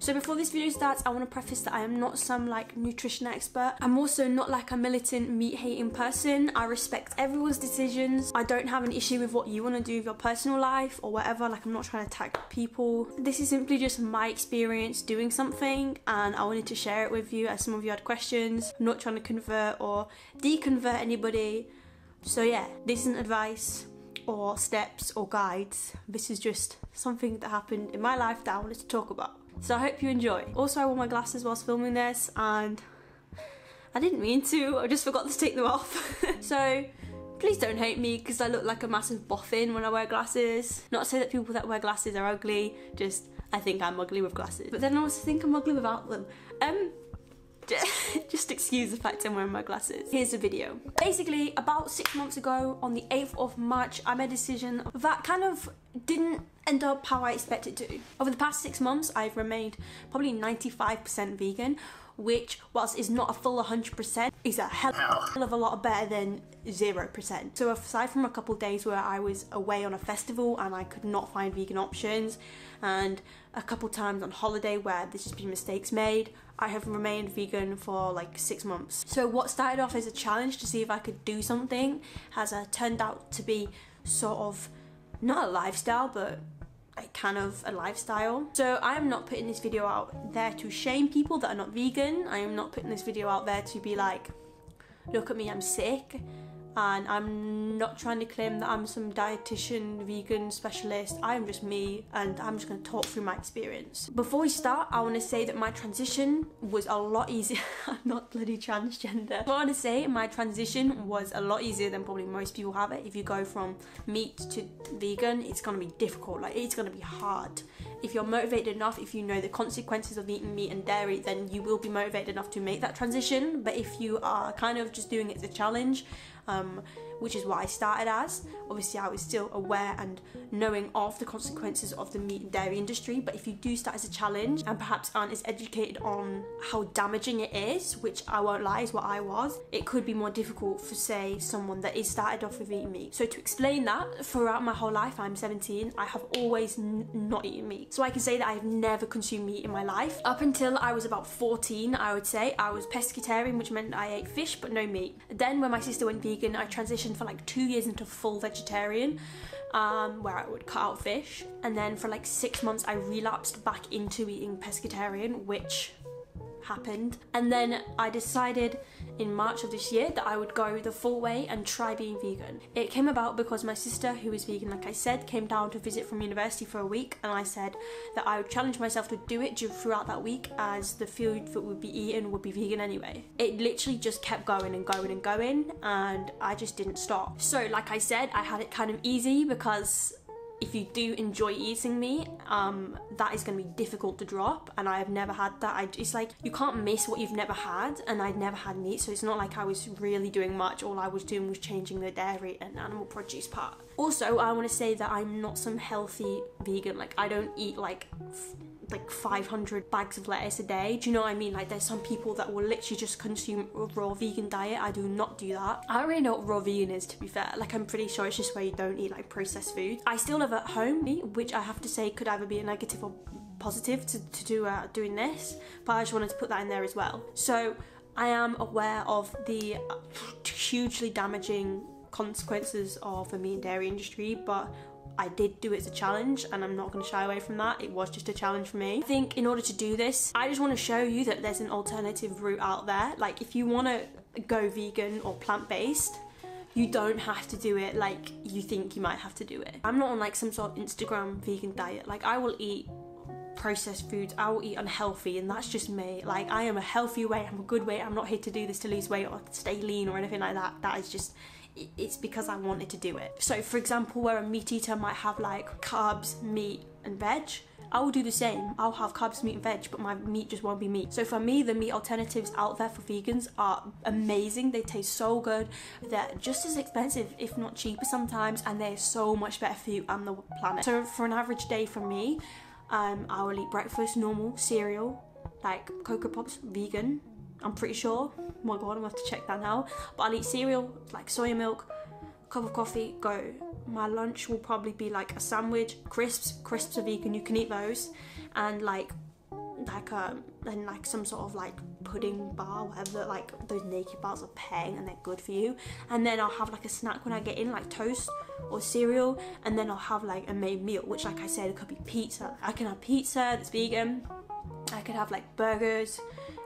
So before this video starts, I want to preface that I am not some like nutrition expert. I'm also not like a militant meat hating person. I respect everyone's decisions. I don't have an issue with what you want to do with your personal life or whatever. Like, I'm not trying to attack people. This is simply just my experience doing something, and I wanted to share it with you as some of you had questions. I'm not trying to convert or deconvert anybody. So yeah, this isn't advice or steps or guides. This is just something that happened in my life that I wanted to talk about. So I hope you enjoy. Also, I wore my glasses whilst filming this and I didn't mean to, I just forgot to take them off. So please don't hate me because I look like a massive boffin when I wear glasses. Not to say that people that wear glasses are ugly, just I think I'm ugly with glasses. But then I also think I'm ugly without them. Just excuse the fact I'm wearing my glasses. Here's the video. Basically, about 6 months ago, on the 8th of March, I made a decision that kind of didn't end up how I expected to. Over the past 6 months, I've remained probably 95% vegan, which, whilst is not a full 100%, is a hell of a lot better than 0%. So aside from a couple of days where I was away on a festival and I could not find vegan options, and a couple times on holiday where there's just been mistakes made, I have remained vegan for like 6 months. So what started off as a challenge to see if I could do something has turned out to be sort of not a lifestyle, but like kind of a lifestyle. So I am not putting this video out there to shame people that are not vegan. I am not putting this video out there to be like, look at me, I'm sick. And I'm not trying to claim that I'm some dietitian, vegan specialist. I am just me, and I'm just going to talk through my experience. Before we start, I want to say that my transition was a lot easier. I'm not bloody transgender. I want to say my transition was a lot easier than probably most people have it. If you go from meat to vegan, it's going to be difficult. Like, it's going to be hard. If you're motivated enough, if you know the consequences of eating meat and dairy, then you will be motivated enough to make that transition. But if you are kind of just doing it as a challenge, which is what I started as. Obviously, I was still aware and knowing of the consequences of the meat and dairy industry, but if you do start as a challenge and perhaps aren't as educated on how damaging it is, which I won't lie is what I was, it could be more difficult for, say, someone that is started off with eating meat. So to explain that, throughout my whole life, I'm 17, I have always not eaten meat. So I can say that I've never consumed meat in my life. Up until I was about 14, I would say, I was pescatarian, which meant I ate fish but no meat. Then when my sister went vegan, I transitioned for like 2 years into full vegetarian, where I would cut out fish, and then for like 6 months I relapsed back into eating pescatarian, which happened. And then I decided in March of this year that I would go the full way and try being vegan. It came about because my sister, who is vegan like I said, came down to visit from university for a week, and I said that I would challenge myself to do it throughout that week, as the food that would be eaten would be vegan anyway. It literally just kept going and going and going, and I just didn't stop. So like I said, I had it kind of easy because if you do enjoy eating meat, that is going to be difficult to drop, and I have never had that. It's like you can't miss what you've never had, and I'd never had meat, so it's not like I was really doing much. All I was doing was changing the dairy and animal produce part. Also, I want to say that I'm not some healthy vegan. Like, I don't eat like 500 bags of lettuce a day. Do you know what I mean? Like, there's some people that will literally just consume a raw vegan diet. I do not do that. I don't really know what raw vegan is, to be fair. Like, I'm pretty sure it's just where you don't eat like processed food. I still live at home, which I have to say could either be a negative or positive to doing this, but I just wanted to put that in there as well. So I am aware of the hugely damaging consequences of the meat and dairy industry, but I did do it as a challenge, and I'm not going to shy away from that. It was just a challenge for me. I think in order to do this, I just want to show you that there's an alternative route out there. Like, if you want to go vegan or plant-based, you don't have to do it like you think you might have to do it. I'm not on like some sort of Instagram vegan diet. Like, I will eat processed foods, I will eat unhealthy, and that's just me. Like, I am a healthy weight, I'm a good weight. I'm not here to do this to lose weight or stay lean or anything like that. That is just, it's because I wanted to do it. So for example, where a meat eater might have like carbs, meat and veg, I will do the same. I'll have carbs, meat and veg, but my meat just won't be meat. So for me, the meat alternatives out there for vegans are amazing. They taste so good. They're just as expensive, if not cheaper sometimes, and they're so much better for you and the planet. So for an average day for me, I will eat breakfast, normal, cereal, like Cocoa Pops, vegan, I'm pretty sure. Oh my god, I'm gonna have to check that now. But I'll eat cereal, like soya milk, cup of coffee, go. My lunch will probably be like a sandwich, crisps are vegan, you can eat those, and like like some sort of like pudding bar, whatever, like those naked bars are paying and they're good for you. And then I'll have like a snack when I get in, like toast or cereal, and then I'll have like a main meal, which, like I said, it could be pizza. I can have pizza that's vegan, I could have like burgers,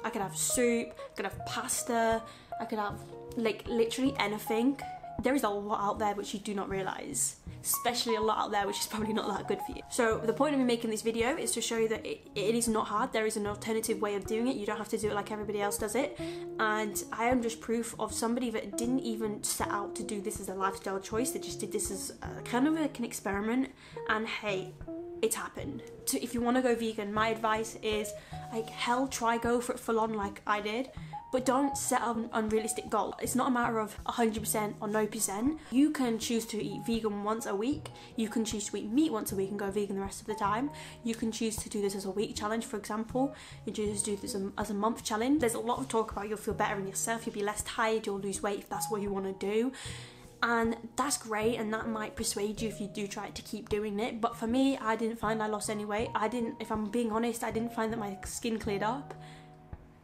I could have soup, I could have pasta, I could have like literally anything. There is a lot out there which you do not realise, especially a lot out there which is probably not that good for you. So the point of me making this video is to show you that it is not hard. There is an alternative way of doing it. You don't have to do it like everybody else does it. And I am just proof of somebody that didn't even set out to do this as a lifestyle choice. They just did this as kind of like an experiment, and hey, it's happened. So if you want to go vegan, my advice is, like, hell, try go for it full on like I did. But don't set an unrealistic goal. It's not a matter of 100% or no percent. You can choose to eat vegan once a week. You can choose to eat meat once a week and go vegan the rest of the time. You can choose to do this as a week challenge, for example. You choose to do this as a month challenge. There's a lot of talk about you'll feel better in yourself, you'll be less tired, you'll lose weight if that's what you want to do. And that's great, and that might persuade you if you do try to keep doing it. But for me, I didn't find I lost any weight. If I'm being honest, I didn't find that my skin cleared up.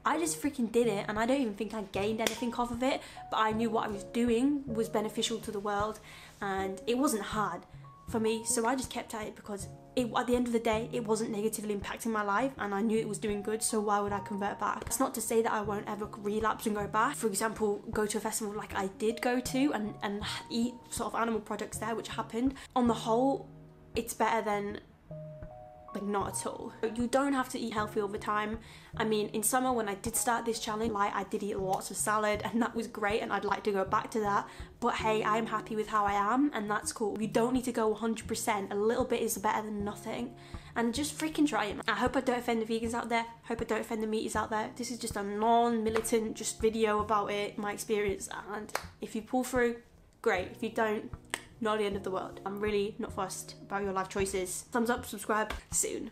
I just freaking did it, and I don't even think I gained anything off of it, but I knew what I was doing was beneficial to the world, and it wasn't hard for me, so I just kept at it because at the end of the day, it wasn't negatively impacting my life, and I knew it was doing good, so why would I convert back? It's not to say that I won't ever relapse and go back. For example, go to a festival like I did go to and eat sort of animal products there, which happened. On the whole, it's better than like not at all. You don't have to eat healthy all the time. I mean, in summer when I did start this challenge, like, I did eat lots of salad, and that was great, and I'd like to go back to that. But hey, I'm happy with how I am, and that's cool. You don't need to go 100%. A little bit is better than nothing. And just freaking try it. I hope I don't offend the vegans out there. Hope I don't offend the meaties out there. This is just a non-militant just video about it, my experience. And if you pull through, great. If you don't, not the end of the world. I'm really not fussed about your life choices. Thumbs up, subscribe, soon.